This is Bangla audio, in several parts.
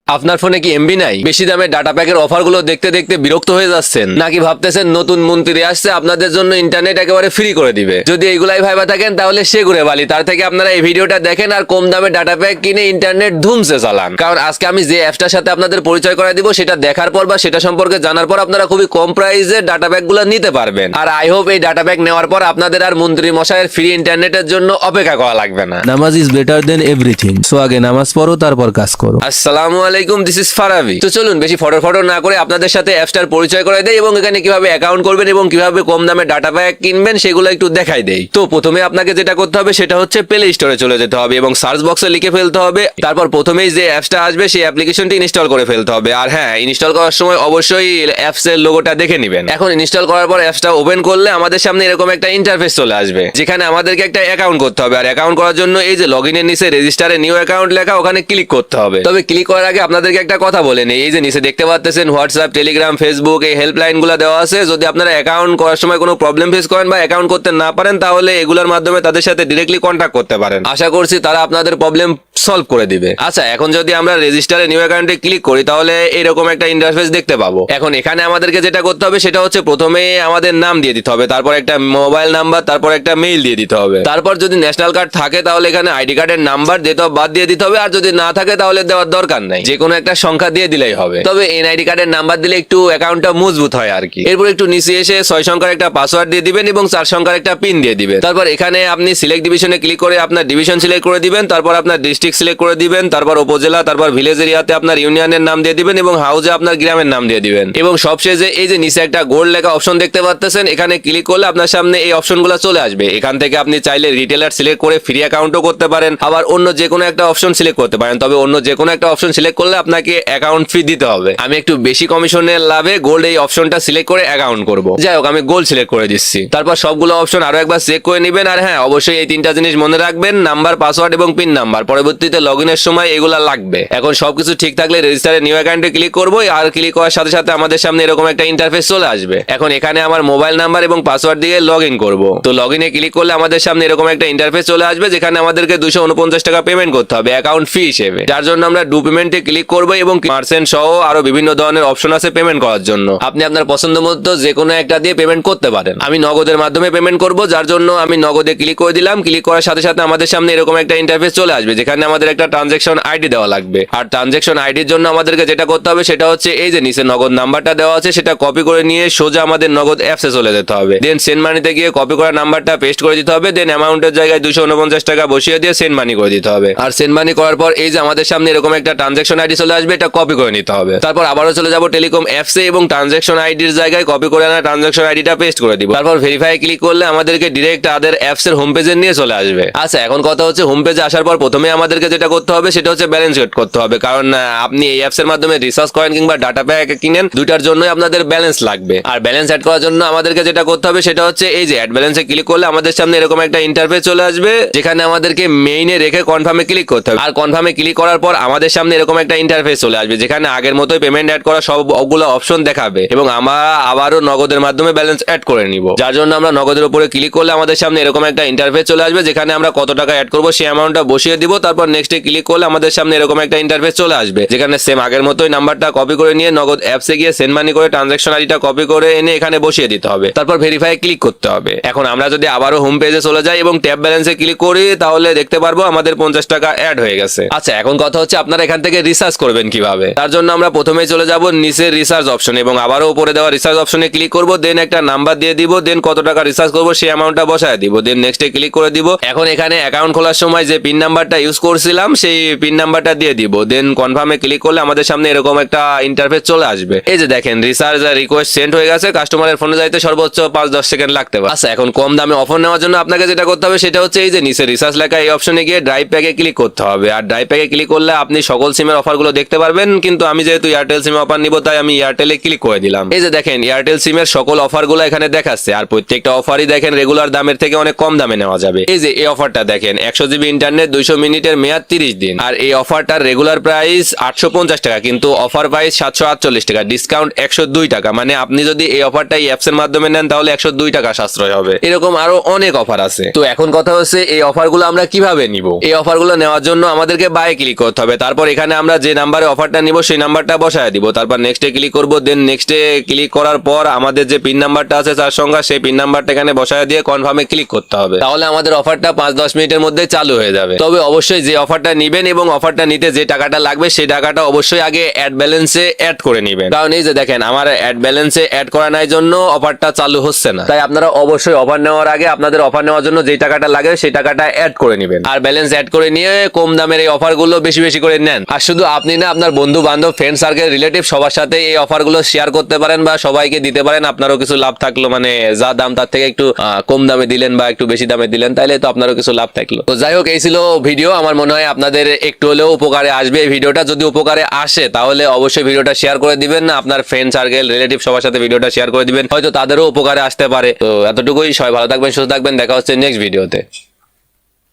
আপনার ফোনে কি এমবি নাই? বেশি দামে ডাটা প্যাকের অফারগুলো দেখতে দেখতে বিরক্ত হয়ে যাচ্ছেন, নাকি ভাবতেছেন নতুন মন্ত্রী আসছে আপনাদের জন্য ইন্টারনেট একেবারে ফ্রি করে দিবে? যদি এইগুলাই ভাইবা থাকেন তাহলে সে ঘুরে বালি। তার থেকে আপনারা এই ভিডিওটা দেখেন আর কম দামে ডাটা প্যাক কিনে ইন্টারনেট ধুমসে চালান। কারণ আজকে আমি যে অ্যাপটার সাথে আপনাদের পরিচয় করে দিব সেটা দেখার পর বা সেটা সম্পর্কে জানার পর আপনারা খুবই কম প্রাইসে ডাটা প্যাক গুলো নিতে পারবেন। আর আই হোপ এই ডাটা প্যাক নেওয়ার পর আপনাদের আর মন্ত্রী মশাইয়ের ফ্রি ইন্টারনেটের জন্য অপেক্ষা করা লাগবে না। নামাজ is better than everything. So আগে নামাজ পড়ো, তারপর কাজ করো। আসসালামু আলাইকুম, দিস ইজ ফারাবি। তো চলুন বেশি ফটো না করে আপনাদের সাথে অ্যাপসটার পরিচয় করে দেই এবং এখানে কিভাবে অ্যাকাউন্ট করবেন এবং কিভাবে কম দামে ডাটা প্যাক কিনবেন সেগুলো একটু দেখাই দেই। তো প্রথমে আপনাকে যেটা করতে হবে সেটা হচ্ছে প্লে স্টোরে চলে যেতে হবে এবং সার্চ বক্সে লিখে ফেলতে হবে। তারপর প্রথমেই যে অ্যাপসটা আসবে সেই অ্যাপ্লিকেশনটি ইনস্টল করে ফেলতে হবে। আর হ্যাঁ, ইনস্টল করার সময় অবশ্যই অ্যাপসের লোগোটা দেখে নেবেন। এখন ইনস্টল করার পর অ্যাপসটা ওপেন করলে আমাদের সামনে এরকম একটা ইন্টারফেস চলে আসবে, যেখানে আমাদেরকে একটা অ্যাকাউন্ট করতে হবে। আর অ্যাকাউন্ট করার জন্য এই যে লগইনের নিচে রেজিস্টারে নিউ অ্যাকাউন্ট লেখা, ওখানে ক্লিক করতে হবে। তবে ক্লিক করার আগে আপনাদেরকে একটা কথা বলে নেই, এই যে নিচে দেখতে পাচ্ছেন হোয়াটসঅ্যাপ, টেলিগ্রাম, ফেসবুক এই হেল্পলাইন গুলো দেওয়া আছে। যদি আপনারা অ্যাকাউন্ট করার সময় কোনো প্রবলেম ফেস করেন বা অ্যাকাউন্ট করতে না পারেন তাহলে এগুলোর মাধ্যমে তাদের সাথে ডিরেক্টলি কন্ট্যাক্ট করতে পারেন। আশা করছি তারা আপনাদের প্রবলেম সলভ করে দিবে। আচ্ছা, এখন যদি আমরা রেজিস্টারে নিউ অ্যাকাউন্টে ক্লিক করি তাহলে এরকম একটা ইন্টারফেস দেখতে পাবো। এখন এখানে আমাদেরকে যেটা করতে হবে সেটা হচ্ছে প্রথমে আমাদের নাম দিয়ে দিতে হবে, তারপর একটা মোবাইল নাম্বার, তারপর একটা মেইল দিয়ে দিতে হবে। তারপর যদি ন্যাশনাল কার্ড থাকে তাহলে এখানে আইডি কার্ডের নাম্বার ডেট অফ বার্থ দিয়ে দিতে হবে। আর যদি না থাকে তাহলে দেওয়ার দরকার নাই, যে কোনো একটা সংখ্যা দিয়ে দিলেই হবে। তবে এনআইডি কার্ডের নাম্বার দিলে একটু অ্যাকাউন্টটা মজবুত হয় আর কি। এরপর একটু নিচে এসে 6 সংখ্যার একটা পাসওয়ার্ড দিয়ে দিবেন এবং 4 সংখ্যার একটা পিন দিয়ে দিবেন। তারপর এখানে আপনি সিলেক্ট ডিভিশনে ক্লিক করে আপনার ডিভিশন সিলেক্ট করে দিবেন, তারপর আপনার ডিস্ট্রিক্ট সিলেক্ট করে দিবেন, তারপর উপজেলা, তারপর ভিলেজ এরিয়াতে আপনার ইউনিয়নের নাম দিয়ে দিবেন এবং হাউজে আপনার গ্রামের নাম দিয়ে দিবেন। এবং সবশেষে এই যে নিচে একটা গোল্ড লেখা অপশন দেখতে পাচ্ছেন, এখানে ক্লিক করলে আপনার সামনে এই অপশনগুলো চলে আসবে। এখান থেকে আপনি চাইলে রিটেলার সিলেক্ট করে ফ্রি অ্যাকাউন্টও করতে পারেন, আবার অন্য যে কোনো একটা অপশন সিলেক্ট করতে পারেন। তবে অন্য যে কোনো একটা অপশন সিলেক্ট করলে আপনাকে অ্যাকাউন্ট ফি দিতে হবে। আমি একটু বেশি কমিশনের লাভে গোল্ড এই অপশনটা সিলেক্ট করে অ্যাকাউন্ট করব। যাই হোক, আমি গোল্ড সিলেক্ট করে দিচ্ছি। তারপর সবগুলো অপশন আরো একবার চেক করে নেবেন। আর হ্যাঁ, অবশ্যই এই 3টা জিনিস মনে রাখবেন, নাম্বার, পাসওয়ার্ড এবং পিন নাম্বার। পরবর্তীতে লগইনের সময় এগুলা লাগবে। এখন সবকিছু ঠিক থাকলে রেজিস্টারে নিউ অ্যাকাউন্টে ক্লিক করব। আর ক্লিক করার সাথে সাথে আমাদের সামনে এরকম একটা ইন্টারফেস চলে আসবে। এখন এখানে আমার মোবাইল নাম্বার এবং পাসওয়ার্ড দিয়ে লগ ইন করবো। তো লগ ইনে ক্লিক করলে আমাদের সামনে এরকম একটা ইন্টারফেস চলে আসবে, যেখানে আমাদেরকে 249 টাকা পেমেন্ট করতে হবে অ্যাকাউন্ট ফি হিসেবে। যার জন্য আমরা ডু পেমেন্টে ক্লিক করবো এবং মার্চেন্ট সহ আরো বিভিন্ন ধরনের অপশন আছে পেমেন্ট করার জন্য। আপনি আপনার পছন্দ মতো যে কোনো একটা দিয়ে পেমেন্ট করতে পারেন। আমি নগদের মাধ্যমে পেমেন্ট করব, যার জন্য আমি নগদে ক্লিক করে দিলাম। ক্লিক করার সাথে সাথে আমাদের সামনে এরকম একটা ইন্টারফেস চলে আসবে, যেখানে আমাদের একটা ট্রানজাকশন আইডি দেওয়া লাগবে। আর ট্রানজাকশন আইডির জন্য আমাদেরকে যেটা করতে হবে সেটা হচ্ছে এই যে নিচে নগদ নাম্বারটা দেওয়া আছে সেটা কপি করে নিয়ে সোজা আমাদের নগদ অ্যাপসে চলে যেতে হবে। দেন সেন্ড মানিতে গিয়ে কপি করা নাম্বারটা পেস্ট করে দিতে হবে। দেন অ্যামাউন্টের জায়গায় 249 টাকা বসিয়ে দিয়ে সেন্ড মানি করে দিতে হবে। আর সেন্ড মানি করার পর এই যে আমাদের সামনে এরকম একটা ট্রানজাকশন আইডি চলে আসবে, এটা কপি করে নিতে হবে। তারপর আবারও চলে যাব টেলিকম অ্যাপসে এবং ট্রানজাকশন আইডির জায়গায় কপি করে আনা ট্রানজাকশন আইডিটা পেস্ট করে দিব। তারপর ভেরিফাই ক্লিক করলে আমাদেরকে ডিরেক্ট তাদের অ্যাপসের হোম পেজে নিয়ে চলে আসবে। আচ্ছা, এখন কথা হচ্ছে হোম পেজে আসার পর প্রথমে আমাদেরকে যেটা করতে হবে সেটা হচ্ছে ব্যালেন্স এড করতে হবে। কারণ আপনি এই অ্যাপসের মাধ্যমে রিচার্জ করেন কিংবা ডাটা প্যাক কিনেন, দুইটার জন্যই আপনাদের ব্যালেন্স লাগবে। আর ব্যালেন্স অ্যাড করার জন্য আমাদেরকে যেটা করতে হবে সেটা হচ্ছে এই যে অ্যাড ব্যালেন্সে ক্লিক করলে আমাদের সামনে এরকম একটা ইন্টারফেস চলে আসবে, যেখানে আমাদেরকে মেইনে রেখে কনফার্মে ক্লিক করতে হবে। আর কনফার্মে ক্লিক করার পর আমাদের সামনে এরকম একটা ইন্টারফেস চলে আসবে, যেখানে আগের মতোই পেমেন্ট অ্যাড করা সবগুলো অপশন দেখাবে এবং আমরা আবারও নগদের মাধ্যমে ব্যালেন্স অ্যাড করে নিব। যার জন্য আমরা নগদের উপরে ক্লিক করলে আমাদের সামনে এরকম একটা ইন্টারফেস চলে আসবে, যেখানে আমরা কত টাকা অ্যাড করবো সেই অ্যামাউন্টটা বসিয়ে দিব। তারপর নেক্সটে ক্লিক করলে আমাদের সামনে এরকম একটা ইন্টারফেস চলে আসবে, যেখানে সেম আগের মতোই নাম্বারটা কপি করে নিয়ে নগদ অ্যাপসে গিয়ে সেন্ড মানি করে ট্রানজাকশন আইডিটা কপি করে এনে এখানে বসিয়ে দিতে হবে। তারপর ভেরিফাই ক্লিক করতে হবে। এখন আমরা যদি আবারও হোম পেজে চলে যাই এবং ট্যাব ব্যালেন্সে ক্লিক করি তাহলে দেখতে পারবো আমাদের 50 টাকা অ্যাড হয়ে গেছে। আচ্ছা, এখন কথা হচ্ছে আপনারা এখান থেকে রিচার্জ করবেন কিভাবে। তার জন্য আমরা প্রথমে চলে যাব নিচের রিচার্জ অপশন এবং আবারও উপরে দেওয়া রিচার্জ অপশনে ক্লিক করব। দেন একটা নাম্বার দিয়ে দিব, দেন কত টাকা রিচার্জ করবো সেই অ্যামাউন্টটা বসায় দিব। দেন নেক্সটে ক্লিক করে দিব। এখন এখানে অ্যাকাউন্ট খোলার সময় যে পিন নাম্বারটা ইউজ করছিলাম সেই পিন নাম্বারটা দিয়ে দিব। দেন কনফার্মে ক্লিক করলে আমাদের সামনে এরকম একটা ইন্টারফেস চলে আসবে। এই যে দেখেন রিচার্জ রিকোয়েস্ট সেন্ড হয়ে গেছে। কাস্টমারের ফোনে যাইতে সর্বোচ্চ 5-10 সেকেন্ড লাগতে পারে। আচ্ছা, এখন কম দামে অফার নেওয়ার জন্য আপনাকে যেটা করতে হবে সেটা হচ্ছে এই যে নিচে রিচার্জ লেখা এই অপশনে গিয়ে ড্রাইভ প্যাকে ক্লিক করতে হবে। আর ড্রাইভ প্যাকে ক্লিক করলে আপনি সকল সিমের অফারগুলো দেখতে পারবেন, কিন্তু আমি যেহেতু এয়ারটেল সিমে অফার নিব তাই আমি এয়ারটেলে ক্লিক করে দিলাম। এই যে দেখেন এয়ারটেল সিমের সকল অফারগুলো এখানে দেখাচ্ছে। আর প্রত্যেকটা অফারই দেখেন রেগুলার দামের থেকে অনেক কম দামে নেওয়া যাবে। এই যে এই অফারটা দেখেন 100 জিবি ইন্টারনেট 200 মিনিটের মেয়াদ 30 দিন। আর এই অফারটার রেগুলার প্রাইস 850 টাকা, কিন্তু অফার প্রাইস 748 টাকা, ডিসকাউন্ট 102 টাকা। মানে আপনি যদি এই অফারটা এই অ্যাপস এর মাধ্যমে নেন তাহলে 102 টাকা সাশ্রয় হবে। এরকম আরো অনেক অফার আছে। তো এখন কথা হচ্ছে এই অফারগুলো আমরা কিভাবে নিব। এই অফারগুলো নেওয়ার জন্য আমাদেরকে বাই ক্লিক করতে হবে। তারপর এখানে আমরা যে নাম্বারে অফারটা নিব সেই নাম্বারটা বসায় দিব। তারপর নেক্সটে ক্লিক করব। দেন নেক্সটে ক্লিক করার পর আমাদের যে পিন নাম্বারটা আছে তার সঙ্গে সেই পিন নাম্বারটা এখানে বসায় দিয়ে কনফার্মে ক্লিক করতে হবে। তাহলে আমাদের অফারটা 5-10 মিনিটের মধ্যে চালু হয়ে যাবে। তবে অবশ্যই যে অফারটা নিবেন এবং অফারটা নিতে যে টাকাটা লাগবে সেই টাকাটা অবশ্যই আগে অ্যাড ব্যালেন্সে অ্যাড করে নেবেন। কারণ এই যে দেখেন আমার অ্যাড ব্যালেন্সে অ্যাড করা নাই জন্য অফারটা চালু হচ্ছে না। তাই আপনারা অবশ্যই অফার নেওয়ার আগে আপনাদের অফার নেওয়ার জন্য যে টাকাটা লাগে সেই টাকাটা অ্যাড করে নেবেন। আর ব্যালেন্স অ্যাড করে নিয়ে কম দামের এই অফারগুলো বেশি বেশি করে নেন। আর শুধু আপনি না, আপনার বন্ধু বান্ধব, ফ্রেন্ড সার্কেল, রিলেটিভ সবার সাথে এই অফারগুলো শেয়ার করতে পারেন বা সবাইকে দিতে পারেন। আপনারও কিছু লাভ থাকলো, মানে যা দাম তার থেকে একটু কম দামে দিলেন বা একটু বেশি দামে দিলেন, তাইলে তো আপনারও কিছু লাভ থাকলো। তো যাই হোক, এই ছিল ভিডিও। আমার মনে হয় আপনাদের একটু হলেও উপকারে আসবে এই ভিডিওটা। যদি উপকারে আসে তাহলে অবশ্যই ভিডিওটা শেয়ার করে দিবেন না, আপনার ফ্রেন্ড সার্কেল, রিলেটিভ সবার সাথে ভিডিওটা শেয়ার করে দিবেন, হয়তো তাদেরও উপকারে আসতে পারে। তো এতটুকুই। সবাই ভালো থাকবেন, সুস্থ থাকবেন। দেখা হচ্ছে নেক্সট ভিডিওতে।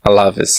আল্লাহ হাফিজ।